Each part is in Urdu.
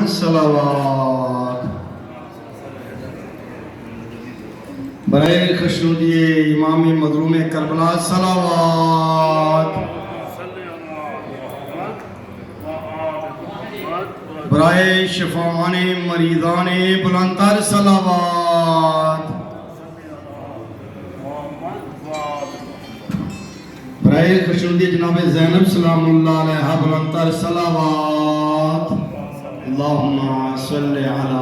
محمد صلوات. برائے خشنودی امام مظلوم کربلا صلوات. برائے شفاعان مریضان بلندتر صلوات. برائے خشنودی جناب زینب سلام اللہ علیہ بلندتر صلوات. اللہم صلی علی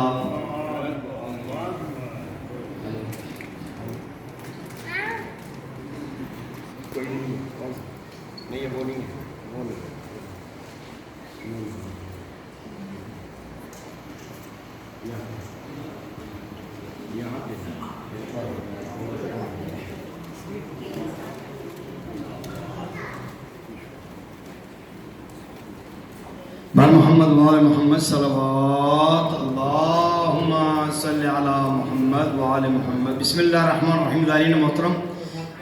بر محمد وآل محمد صلوات. اللہم صلی علی محمد وآل محمد. بسم اللہ الرحمن الرحیم. دارین محترم،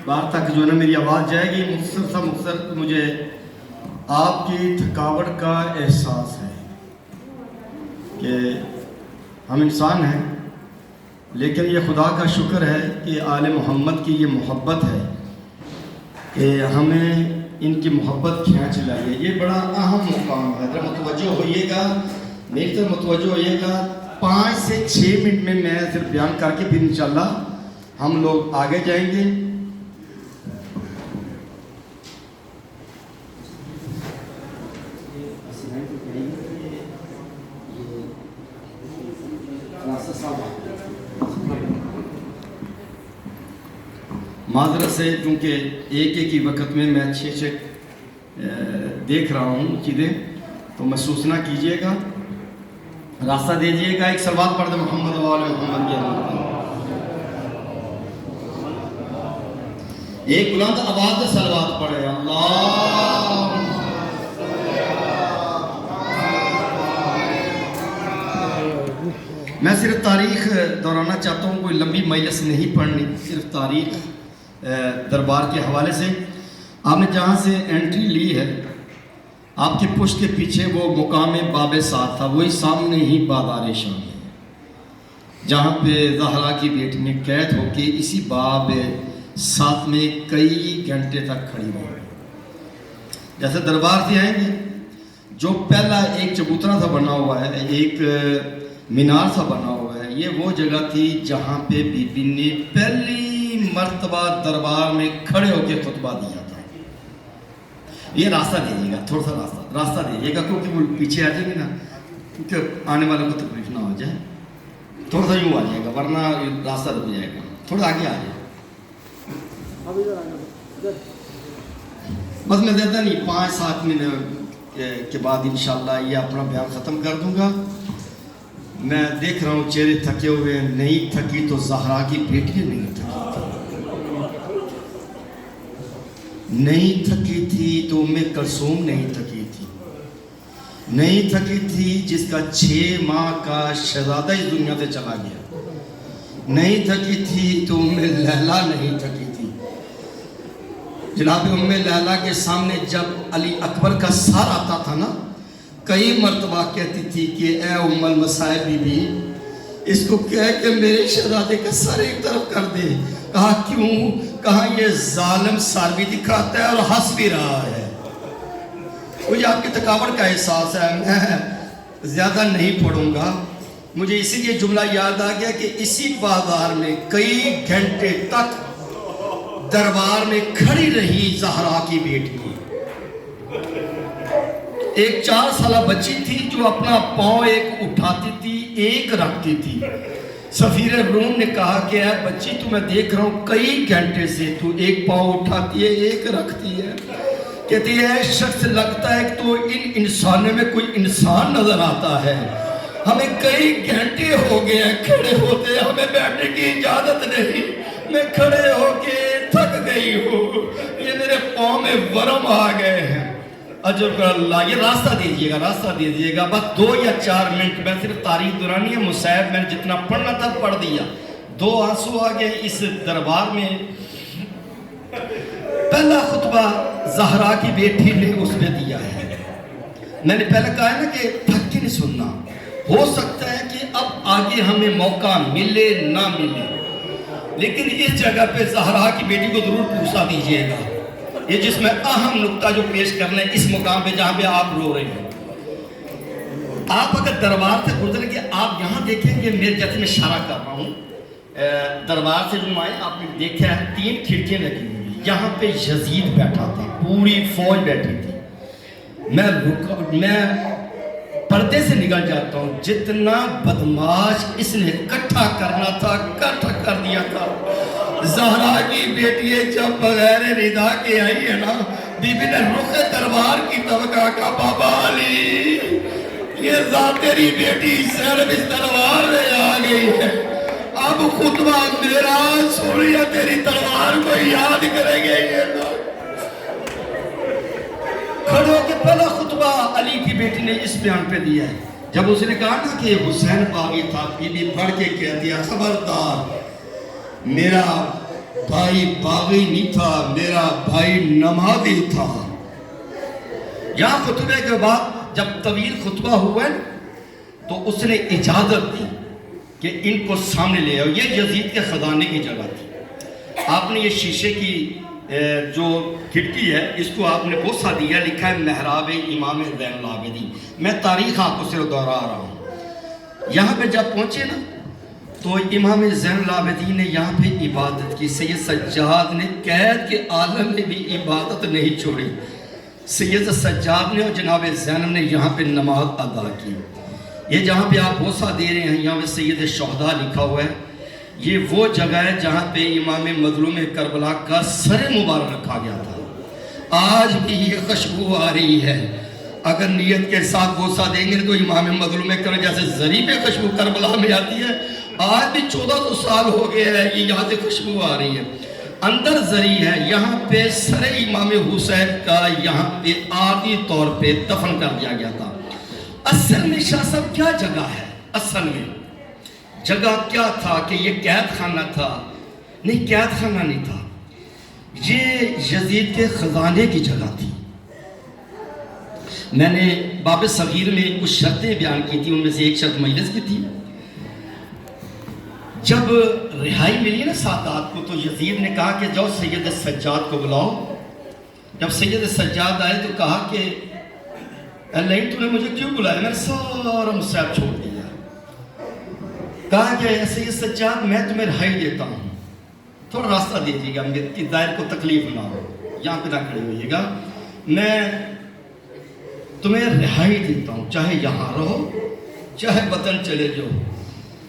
باہر تک جو ہے نا میری آواز جائے گی. مختصر مجھے آپ کی تھکاوٹ کا احساس ہے کہ ہم انسان ہیں، لیکن یہ خدا کا شکر ہے کہ آل محمد کی یہ محبت ہے کہ ہمیں ان کی محبت کھینچ لائیے. یہ بڑا اہم مقام ہے. ذرا متوجہ ہوئیے گا، میری طرف متوجہ ہوئیے گا. 5 سے 6 منٹ میں صرف بیان کر کے پھر انشاءاللہ ہم لوگ آگے جائیں گے. معذرت سے، کیونکہ ایک ہی وقت میں 6 دیکھ رہا ہوں چیزیں، تو محسوس نہ کیجئے گا، راستہ دیجئے گا. ایک صلوات پڑھ دیں محمد و آل محمد کے. ایک بلند آواز سے صلوات پڑھے. اللہ میں صرف تاریخ دہرانا چاہتا ہوں، کوئی لمبی مجلس نہیں پڑھنی، صرف تاریخ دربار کے حوالے سے. آپ نے جہاں سے انٹری لی ہے، آپ کی پشت کے پیچھے وہ مقام باب سات تھا، وہی سامنے ہی بازار شام ہے، جہاں پہ زہرا کی بیٹی نے قید ہو کے اسی باب سات میں کئی گھنٹے تک کھڑی رہی. جیسے دربار سے آئیں گے، جو پہلا ایک چبوترا سا بنا ہوا ہے، ایک مینار سا بنا ہوا ہے، یہ وہ جگہ تھی جہاں پہ بی بی نے پہلی مرتبہ دربار میں کھڑے ہو کے خطبہ دیا تھا. یہ راستہ دیجیے گا، تھوڑا سا راستہ دیجیے گا، کیونکہ وہ پیچھے آ جائیں گے نا، کیونکہ آنے والوں کو تکلیف نہ ہو جائے. تھوڑا سا یوں آ جائے گا، ورنہ راستہ رک جائے گا. تھوڑا آگے آ جائے. بس میں زیادہ نہیں، 5-7 منٹ کے بعد انشاءاللہ یہ اپنا بیان ختم کر دوں گا. میں دیکھ رہا ہوں چہرے تھکے ہوئے. نہیں تھکی تو زہرا کی بیٹی نہیں تھکی تھی، نہیں تھکی تھی تو ام کلثوم نہیں تھکی تھی، نہیں تھکی تھی جس کا 6 ماہ کا شہزادہ اس دنیا سے چلا گیا، نہیں تھکی تھی تو ام لیلہ نہیں تھکی تھی. جناب ام لیلہ کے سامنے جب علی اکبر کا سار آتا تھا نا، کئی مرتبہ کہتی تھی کہ اے ام المصائب بی بی، اس کو کہہ کہ میرے شہزادے کا سر ایک طرف کر دے. کہا کیوں؟ کہا یہ ظالم سر بھی دکھاتا ہے اور ہنس بھی رہا ہے. مجھے آپ کی تھکاوٹ کا احساس ہے، میں زیادہ نہیں پڑھوں گا. مجھے اسی لیے جملہ یاد آ گیا کہ اسی بازار میں کئی گھنٹے تک دربار میں کھڑی رہی زہرا کی بیٹی. ایک 4 سالہ بچی تھی جو اپنا پاؤں ایک اٹھاتی تھی، ایک رکھتی تھی. سفیر روم نے کہا کہ اے بچی، تو میں دیکھ رہا ہوں کئی گھنٹے سے تو ایک پاؤں اٹھاتی ہے، ایک رکھتی ہے. کہتی ہے شخص لگتا ہے کہ تو ان انسانوں میں کوئی انسان نظر آتا ہے. ہمیں کئی گھنٹے ہو گئے ہیں کھڑے ہوتے، ہمیں بیٹھنے کی اجازت نہیں. میں کھڑے ہو کے تھک گئی ہوں، یہ میرے پاؤں میں ورم آ گئے ہیں. اجر کر اللہ. یہ راستہ دیجیے گا، راستہ دیجیے گا. بس 2 یا 4 منٹ میں صرف تاریخ دورانی ہے. مصعب میں نے جتنا پڑھنا تھا پڑھ دیا. 2 آنسو آ گئے اس دربار میں. پہلا خطبہ زہرا کی بیٹی نے اس میں دیا ہے. میں نے پہلے کہا ہے نا کہ تھک کے نہیں سننا. ہو سکتا ہے کہ اب آگے ہمیں موقع ملے نہ ملے، لیکن اس جگہ پہ زہرا کی بیٹی کو ضرور پوچھا دیجئے گا، یہ جس میں اہم نقطہ جو پیش کرنا ہے اس مقام پہ جہاں پہ آپ رو رہے ہیں۔ آپ اگر دربار سے گزریں گے، آپ یہاں دیکھیں گے، میرے جیسے میں اشارہ کر رہا ہوں، دربار سے جو آئے آپ نے دیکھا ہے 3 کھڑکیاں لگی ہوئی، یہاں پہ یزید بیٹھا تھا، پوری فوج بیٹھی تھی۔ میں پردے سے نکل جاتا ہوں، جتنا بدماش اس نے اکٹھا کرنا تھا اکٹھا کر دیا تھا۔ زہرا کی بیٹی جب بغیر رضا کے آئی ہے نا، بی بی نے رخ دربار کی طبقہ کا بابا علی، یہ ذات تیری بیٹی زینب اس دربار میں آ گئی ہے، اب خطبہ میرا سوڑیا تیری تلوار کو یاد کریں گے یہ لوگ۔ کھڑے ہو کے پہلا خطبہ علی کی بیٹی نے اس بیان پہ دیا ہے، جب اس نے کہا نا کہ حسین باغی تھا، بی بی پڑھ کے کہہ دیا خبردار، میرا بھائی باغی نہیں تھا، میرا بھائی نمازی تھا۔ یہاں خطبے کے بعد جب طویل خطبہ ہوا ہے تو اس نے اجازت دی کہ ان کو سامنے لے آؤ، یہ یزید کے خزانے کی جگہ تھی۔ آپ نے یہ شیشے کی جو کھڑکی ہے اس کو آپ نے بوسہ دیا، لکھا ہے محراب امام زین العابدین۔ میں تاریخ آپ کو صرف دہرا رہا ہوں۔ یہاں پہ جب پہنچے نا تو امام زین العابدین نے یہاں پہ عبادت کی، سید سجاد نے قید کے عالم میں بھی عبادت نہیں چھوڑی، سید سجاد نے اور جناب زینب نے یہاں پہ نماز ادا کی۔ یہ جہاں پہ آپ بوسہ دے رہے ہیں یہاں پہ سید شہداء لکھا ہوا ہے، یہ وہ جگہ ہے جہاں پہ امام مظلوم کربلا کا سر مبارک رکھا گیا تھا۔ آج بھی یہ خوشبو آ رہی ہے، اگر نیت کے ساتھ بوسہ دیں گے تو امام مظلوم کربلا جیسے زری پہ خوشبو کربلا میں آتی ہے، آج بھی 1400 سال ہو گئے ہیں یہ یہاں سے خوشبو آ رہی ہے۔ اندر زری ہے، یہاں پہ سر امام حسین کا یہاں پہ عارضی طور پہ دفن کر دیا گیا تھا۔ اصل میں شاہ صاحب کیا جگہ ہے؟ اصل میں جگہ کیا تھا کہ یہ قید خانہ تھا؟ نہیں، قید خانہ نہیں تھا، یہ یزید کے خزانے کی جگہ تھی۔ میں نے باب صغیر میں کچھ شرطیں بیان کی تھی، ان میں سے ایک شرط مجلس کی تھی۔ جب رہائی ملی نا سادات کو تو یزید نے کہا کہ جاؤ سید سجاد کو بلاؤ۔ جب سید سجاد آئے تو کہا کہ اللہ تو نے مجھے کیوں بلایا؟ میں نے سارا مصائب چھوڑ دیا۔ کہا کہ سید سجاد میں تمہیں رہائی دیتا ہوں، تھوڑا راستہ دیجیے گا، میری ظاہر کو تکلیف نہ ہو، یہاں پہ نہ کھڑے ہوئیے گا، میں تمہیں رہائی دیتا ہوں، چاہے یہاں رہو چاہے وطن چلے جاؤ۔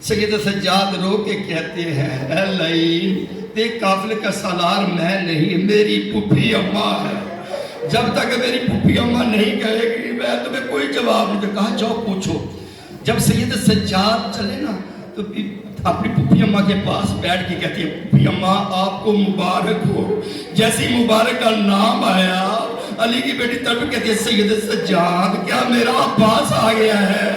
سید سجاد رو کے کہتے ہیں اے لعین، دیکھ قافلے کا سالار میں نہیں، میری پھوپھی اماں ہے، جب تک میری پھوپھی اماں نہیں کہے گی میں تمہیں کوئی جواب نہیں۔ کہا جاؤ پوچھو۔ جب سید سجاد چلے نا تو اپنی پھوپھی اماں کے پاس بیٹھ کے کہتی ہے پھوپھی اماں آپ کو مبارک ہو۔ جیسی مبارک کا نام آیا علی کی بیٹی تڑپ کہتی ہے سید سجاد کیا میرا عباس آ گیا ہے،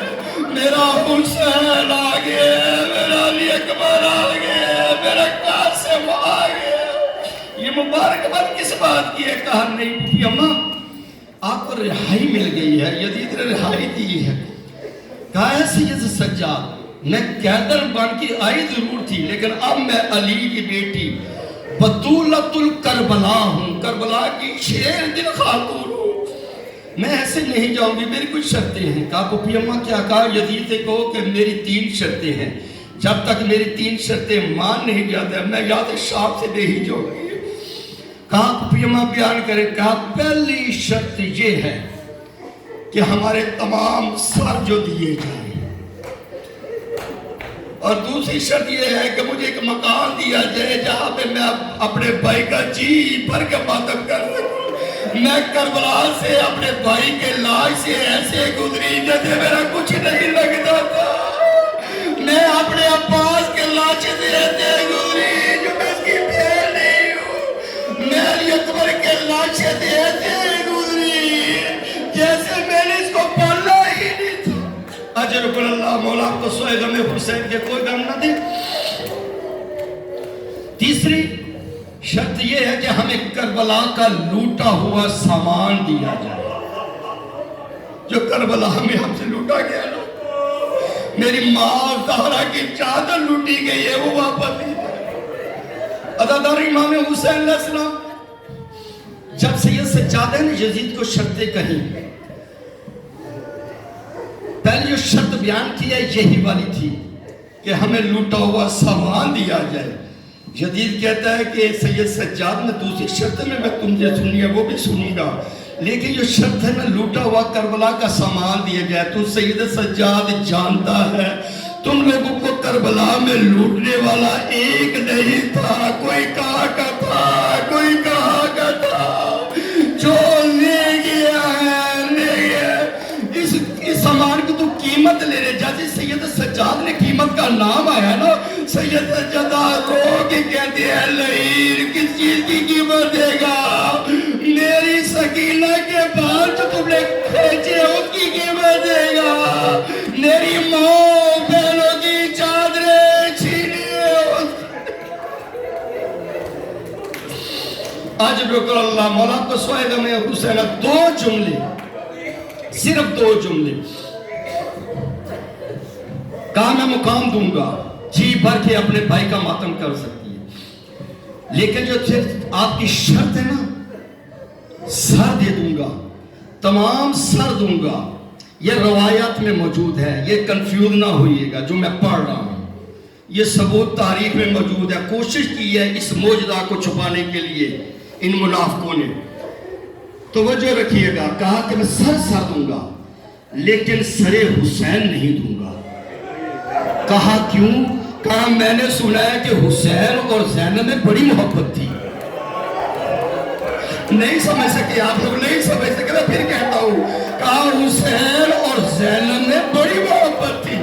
میرا حسین آ گیا، میرا علی اکبر آ گیا، میرا قاسم آ گیا۔ یہ مبارکباد کس بات کی ہے؟ کہا نہیں پھوپھی اماں آپ کو رہائی مل گئی ہے، یزید نے رہائی دی ہے۔ کہا ہے سید سجاد میں قیدر بن کے آئی ضرور تھی، لیکن اب میں علی کی بیٹی بطولۃ الکربلا ہوں، کربلا کی 6 دن خاتون ہوں، میں ایسے نہیں جاؤں گی، میری کچھ شرطیں ہیں۔ کہا پھوپھی اماں کیا؟ کہا یزید سے کہو کہ میری 3 شرطیں ہیں، جب تک میری 3 شرطیں مان نہیں جاتا میں یہاں سے شام سے نہیں جاؤں گی۔ کہا پھوپھی اماں بیان کریں۔ کہا پہلی شرط یہ ہے کہ ہمارے تمام سر جو دیے جائیں، اور دوسری شرط یہ ہے کہ مجھے ایک مکان دیا جائے جہاں پہ میں اپنے بھائی کا جی بھر کے ماتم کر سکوں۔ میں کربلا سے اپنے بھائی کے لاش سے ایسے گزری جیسے میرا کچھ نہیں لگتا تھا، میں اپنے عباس کے لاش سے ایسے گزری جو میں اس کی بہن نہیں ہوں، میں علی اکبر کے لاش سے ایسے گزری جیسے میں نے اس کو پالا ہی نہیں تھا۔ اجر کل اللہ مولا کو سوئے غم حسین کے کوئی غم نہ دے۔ تیسری شرط یہ ہے کہ ہمیں کربلا کا لوٹا ہوا سامان دیا جائے، جو کربلا ہم سے لوٹا گیا نا، میری ماں زہرا کی چادر لوٹی گئی ہے، وہ واپس نہیں۔ عزادار امام حسین علیہ السلام، جب سید سجادہ نے یزید کو شرطیں کہیں، پہلے جو شرط بیان کی ہے یہی والی تھی کہ ہمیں لوٹا ہوا سامان دیا جائے۔ یزید کہتا ہے کہ سید سجاد میں دوسری شرط میں تمہیں سنی ہے وہ بھی سنوں گا، لیکن جو شرط ہے میں لوٹا ہوا کربلا کا سامان دیا جائے۔ تو سید سجاد جانتا ہے تم لوگوں کو کربلا میں لوٹنے والا ایک نہیں تھا، کوئی کہاں کا تھا، کوئی کہاں کا تھا، جو لے گیا ہے لے گیا۔ اس سامان کی تو قیمت لے رہے، جیسے سید سجاد نے قیمت کا نام آیا نا، سید سجاد رو کے کہتے ہیں لعین کس چیز کی قیمت دے گا؟ میری سکینہ کے بال جو تم نے کھینچے اس کی قیمت دے گا، میری ماں بہنوں کی چادریں چھینی آج بکر اللہ مولا کو سوائے میں حسین دو جملے، صرف دو جملے کہا میں مقام دوں گا، جی بھر کے اپنے بھائی کا ماتم کر سکتی ہے، لیکن جو آپ کی شرط ہے نا سر دے دوں گا، تمام سر دوں گا۔ یہ روایات میں موجود ہے، یہ کنفیوز نہ ہوئیے گا جو میں پڑھ رہا ہوں، یہ ثبوت تاریخ میں موجود ہے۔ کوشش کی ہے اس معجزہ کو چھپانے کے لیے ان منافقوں نے، توجہ رکھیے گا۔ کہا کہ میں سر دوں گا لیکن سر حسین نہیں دوں گا۔ کہا کیوں؟ کہا میں نے سنا ہے کہ حسین اور زینب میں بڑی محبت تھی۔ نہیں سمجھ سکے آپ لوگ، نہیں سمجھ سکے، میں پھر کہتا ہوں، کہا حسین اور زینب میں بڑی محبت تھی۔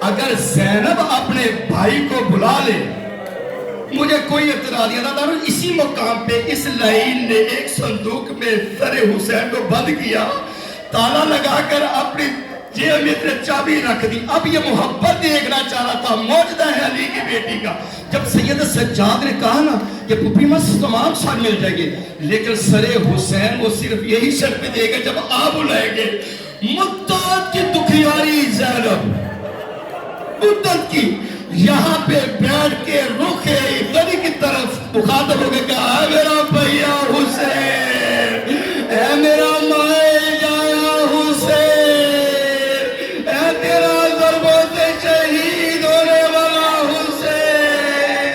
اگر زینب اپنے بھائی کو بلا لے مجھے کوئی اعتراض نہیں تھا۔ اسی مقام پہ اس لعین نے ایک صندوق میں سر حسین کو بند کیا، تالا لگا کر اپنی جیب میں چابی رکھ دی۔ اب یہ محبت دیکھنا چاہ رہا تھا، معجزہ ہے علی کی بیٹی کا۔ جب سید سجاد نے کہا نا کہ پھوپھی مس تمام سال مل جائے گے، لیکن سر حسین وہ صرف یہی شرط پہ دے گا جب آپ بلائیں گے۔ مدت کی دکھیاری زینب، مدت کی، یہاں پہ بیٹھ کے رخ ادھر کی طرف مخاطب ہو کے کہا اے میرا بھیا حسین، اے میرا مائے جایا حسین، اے تیرا ضربوں سے شہید ہونے والا حسین،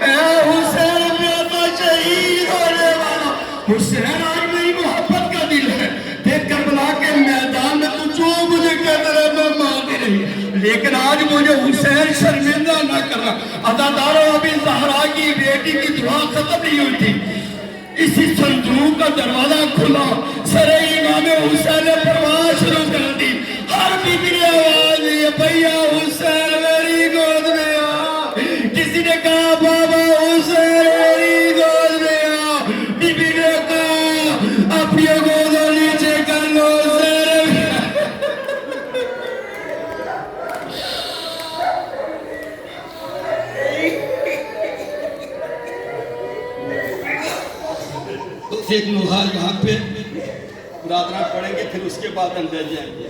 اے حسین میرا شہید ہونے والا حسین۔ آج میری محبت کا دل ہے، دیکھ کربلا کے میدان میں تو جو مجھے کہتے رہے میں مانتی نہیں، لیکن آج مجھے حسین شرمندہ نہ کرنا۔ عزاداروں ابھی زہرا کی بیٹی کی دعا ختم نہیں ہوئی تھی، اسی صندوق کا دروازہ کھلا، سر امام حسین نے پرواز شروع کر دی۔ ہر بیوی نے آواز دی بھیا حسین میری گود میں آ، کسی نے کہا بابا حسین میری گود میں آ، بیوی نے کہا اپنی گود نیچے کر لو حسین۔ ایک نوحہ یہاں پہ برادران پڑھیں گے، پھر اس کے بعد اندر جائیں گے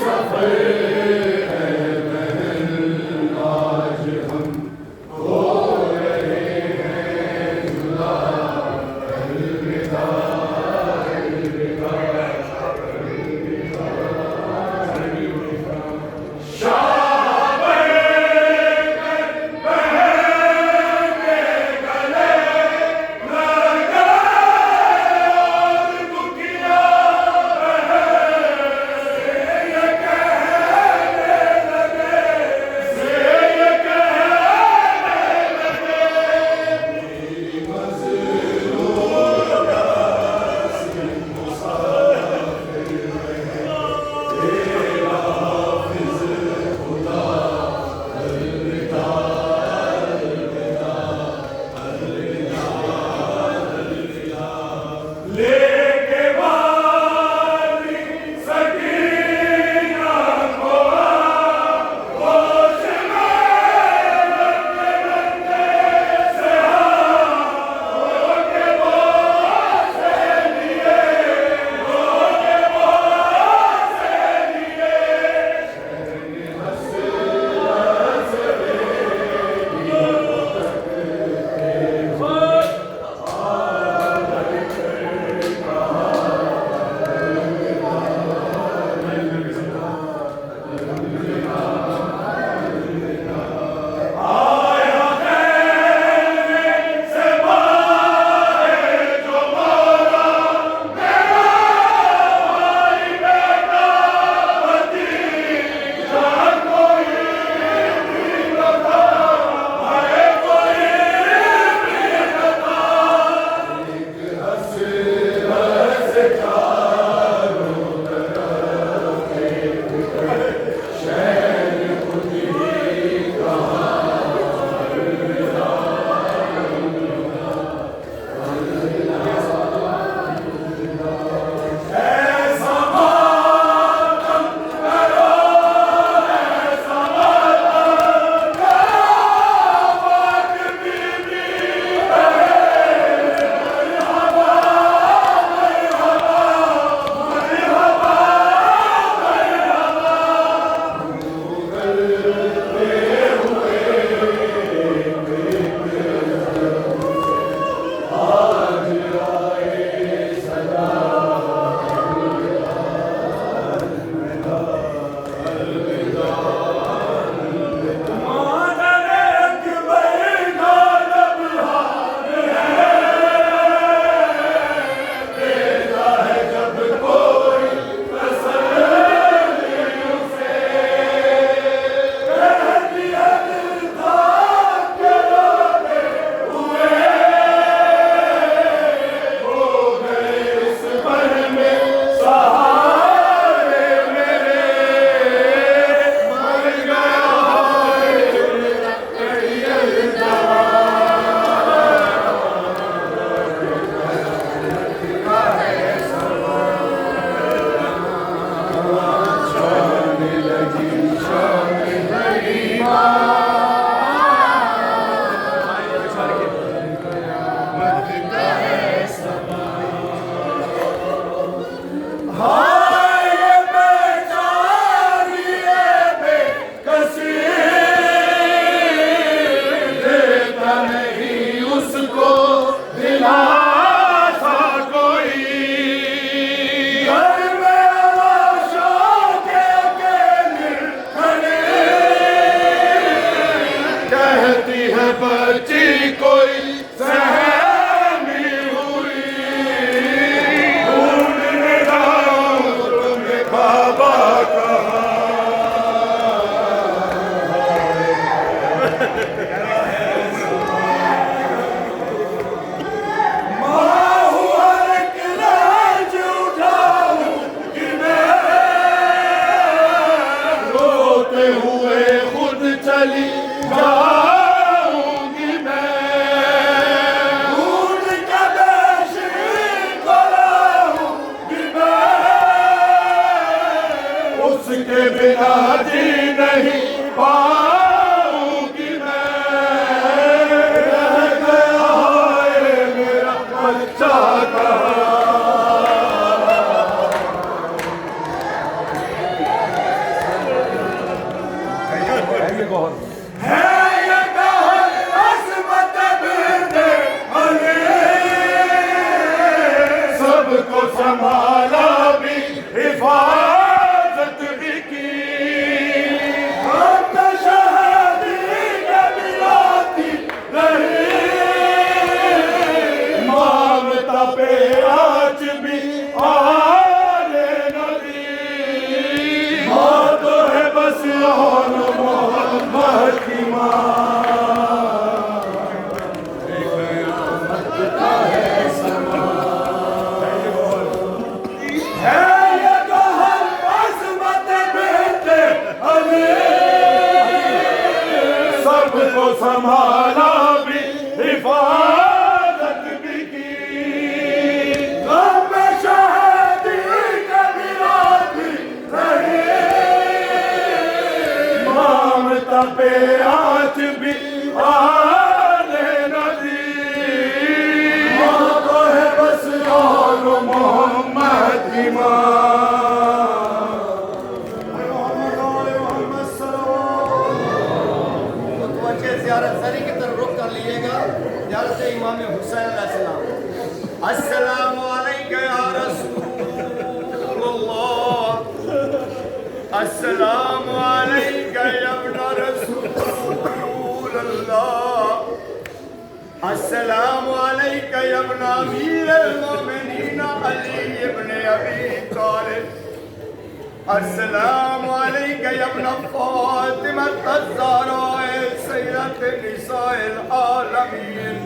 سفر بابا کہاں سنبھالا بھی حفاظت بھی کی غم شہادی کبھی رات رہے مامتا پہ آج بھی آنے نہ دی ماں تو ہے بس اور محمد کی ماں امام حسین علیہ السلام السلام علیکہ یا رسول اللہ السلام علیکہ یا ابن رسول اللہ السلام علیکہ یا ابن امیر المومنین علی ابن ابی طالب السلام علیکہ یا ابن فاطمہ الزہراء سیدۃ نساء العالمین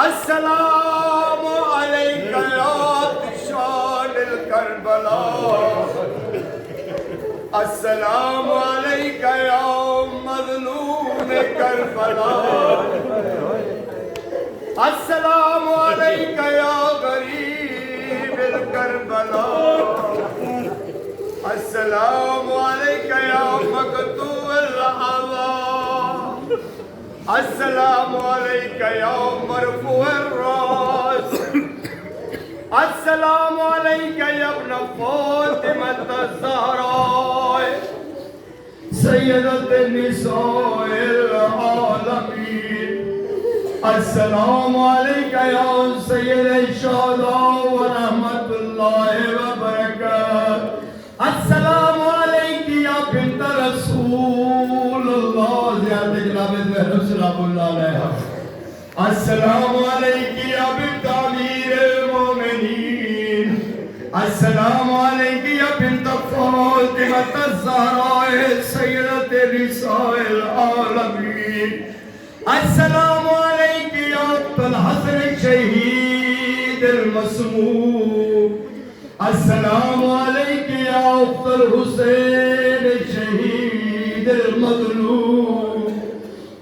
السلام علیکہ یا شان الکربلاء السلام علیکہ یا مظلوم کربلاء السلام علیکہ یا غریب الکربلاء السلام علیکہ یا مقطوع العذاب السلام علیکہ یا مرفوع الراس السلام علیکہ یا ابن فاطمہ الزہراء سیدۃ نساء العالمین السلام علیکہ یا سید الشہداء ورحمۃ اللہ وبرکاتہ السلام علیکہ یا بنت رسول اللہ زیادہ جناب زہرا سلام اللہ علیہ السلام علیکہ یا بنت امیر المومنین السلام علیکہ یا بنت فاطمہ الزہراء سیدۃ نساء العالمین السلام علیکہ یا اخت الحسن شہید المسموم السلام علیکہ یا اخت الحسین شہید المظلوم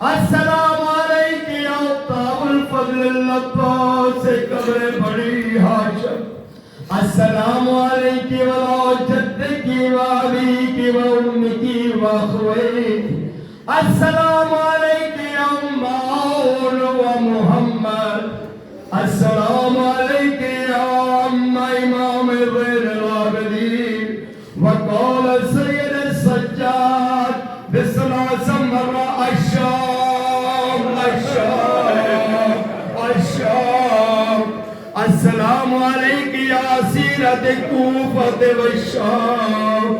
السلام علیکہ یا اخت ابو الفضل العباس قبر بڑی ہاشم السلام علیکہ ولا جدک و ابیک و امک و اخویک السلام علیکہ یا معاون و محمد السلام علیکہ یا امام غیر العابدین وقال سید السجاد بثلاث مرہ الشام الشام الشام السلام علیکہ یا سیرت کوفۃ والشام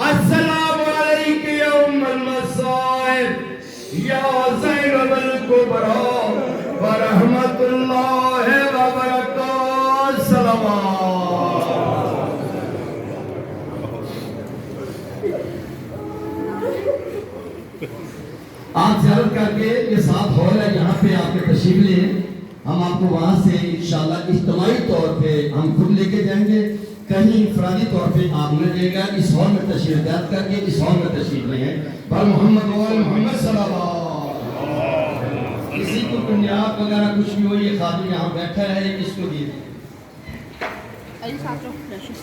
السلام علیکہ یا ام المصائب یا زینب الکبریٰ ورحمت اللہ وبرکاتہ صلوات آپ زیارت کر کے یہ 7 ہال ہے یہاں پہ آپ کے تشریف لیں، ہم آپ کو وہاں سے انشاءاللہ اجتماعی طور پہ ہم خود لے کے جائیں گے، کہیں انفرادی طور پہ آپ نے لے گا، اس ہال میں تشریف دیات کر کے اس ہال میں تشریف لیں ہیں پر محمد وال محمد صلی اللہ کسی کو کنیات وغیرہ کچھ بھی ہو یہ خادم یہاں بیٹھا ہے اس کو دیے Aí, 4, deixa eu